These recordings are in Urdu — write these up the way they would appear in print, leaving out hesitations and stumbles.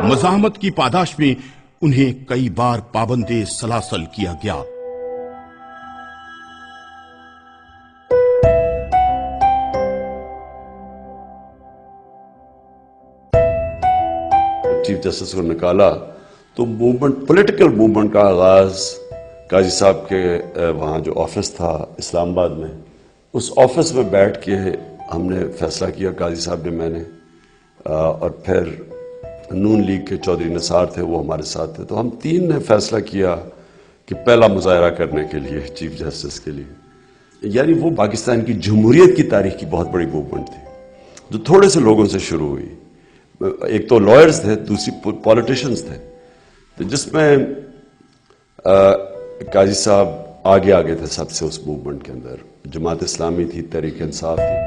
مزاحمت کی پاداش میں انہیں کئی بار پابندِ سلاسل کیا گیا۔ چیف جسٹس کو نکالا تو موومنٹ، پولیٹیکل موومنٹ کا آغاز قاضی صاحب کے وہاں جو آفس تھا اسلام آباد میں، اس آفس میں بیٹھ کے ہم نے فیصلہ کیا، قاضی صاحب نے، میں نے، اور پھر نون لیگ کے چودھری نثار تھے، وہ ہمارے ساتھ تھے، تو ہم تین نے فیصلہ کیا کہ پہلا مظاہرہ کرنے کے لیے چیف جسٹس کے لیے، یعنی وہ پاکستان کی جمہوریت کی تاریخ کی بہت بڑی موومنٹ تھی جو تھوڑے سے لوگوں سے شروع ہوئی۔ ایک تو لائرز تھے، دوسری پولیٹیشنز تھے، تو جس میں قاضی صاحب آگے تھے سب سے اس موومنٹ کے اندر۔ جماعت اسلامی تھی، تحریک انصاف تھی۔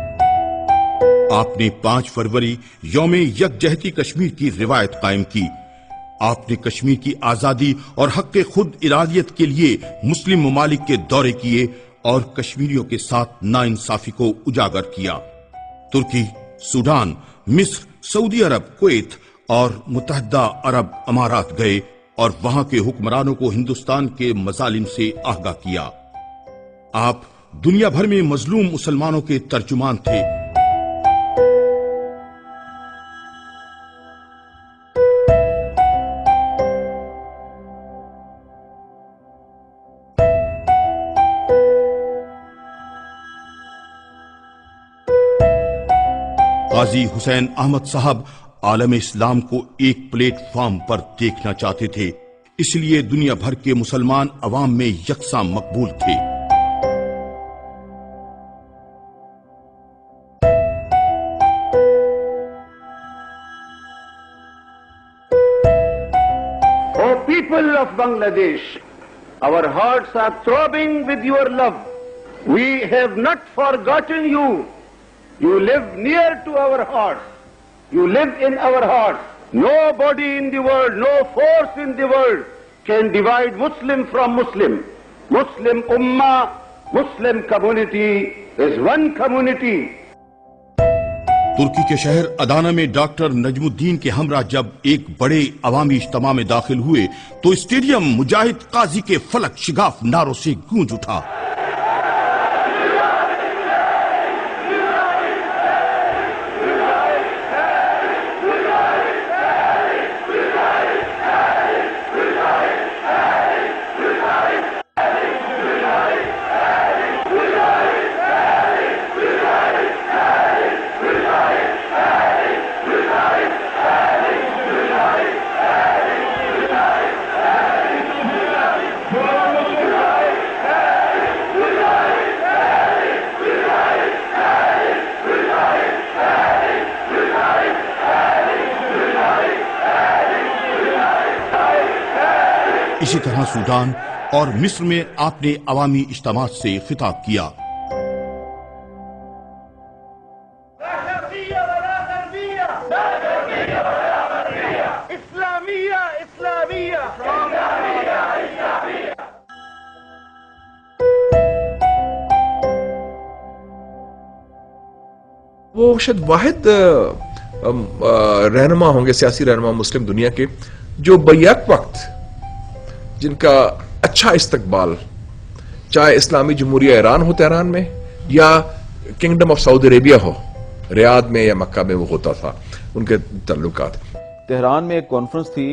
آپ نے 5 فروری یوم یکجہتی کشمیر کی روایت قائم کی۔ آپ نے کشمیر کی آزادی اور حق خود ارادیت کے لیے مسلم ممالک کے دورے کیے اور کشمیریوں کے ساتھ ناانصافی کو اجاگر کیا۔ ترکی، سوڈان، مصر، سعودی عرب، کویت اور متحدہ عرب امارات گئے اور وہاں کے حکمرانوں کو ہندوستان کے مظالم سے آگاہ کیا۔ آپ دنیا بھر میں مظلوم مسلمانوں کے ترجمان تھے۔ قاضی حسین احمد صاحب عالم اسلام کو ایک پلیٹ فارم پر دیکھنا چاہتے تھے، اس لیے دنیا بھر کے مسلمان عوام میں یکساں مقبول تھے۔ O people of Bangladesh, our hearts are throbbing with your love. We have not forgotten you. You live near to our hearts. You live in our hearts. Nobody in the world, no force in the world can divide Muslim from Muslim. Muslim Ummah, Muslim community is one community. ترکی کے شہر ادانا میں ڈاکٹر نجم الدین کے ہمراہ جب ایک بڑے عوامی اجتماع میں داخل ہوئے تو اسٹیڈیم مجاہد قاضی کے فلک شگاف نعروں سے گونج اٹھا۔ اسی طرح سوڈان اور مصر میں آپ نے عوامی اجتماعات سے خطاب کیا۔ وہ شاید واحد رہنما ہوں گے، سیاسی رہنما مسلم دنیا کے، جو بیک وقت جن کا اچھا استقبال چاہے اسلامی جمہوریہ ایران ہو تہران میں یا کنگڈم آف سعودی عربیہ ہو ریاض میں یا مکہ میں، وہ ہوتا تھا ان کے تعلقات۔ تہران میں ایک کانفرنس تھی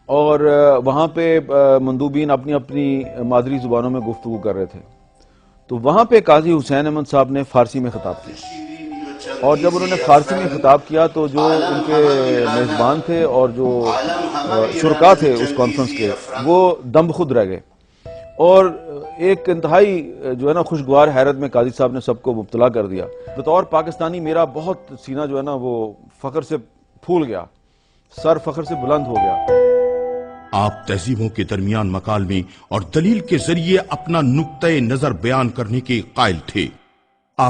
اور وہاں پہ مندوبین اپنی اپنی مادری زبانوں میں گفتگو کر رہے تھے، تو وہاں پہ قاضی حسین احمد صاحب نے فارسی میں خطاب کیا، اور جب انہوں نے فارسی میں خطاب کیا تو جو ان کے میزبان تھے اور جو شرکاء تھے اس کانفرنس کے، وہ دم خود رہ گئے، اور ایک انتہائی جو ہے نا خوشگوار حیرت میں قاضی صاحب نے سب کو مبتلا کر دیا۔ بطور پاکستانی میرا بہت سینہ جو ہے نا وہ فخر سے پھول گیا، سر فخر سے بلند ہو گیا۔ آپ تہذیبوں کے درمیان مکالمے اور دلیل کے ذریعے اپنا نقطۂ نظر بیان کرنے کے قائل تھے۔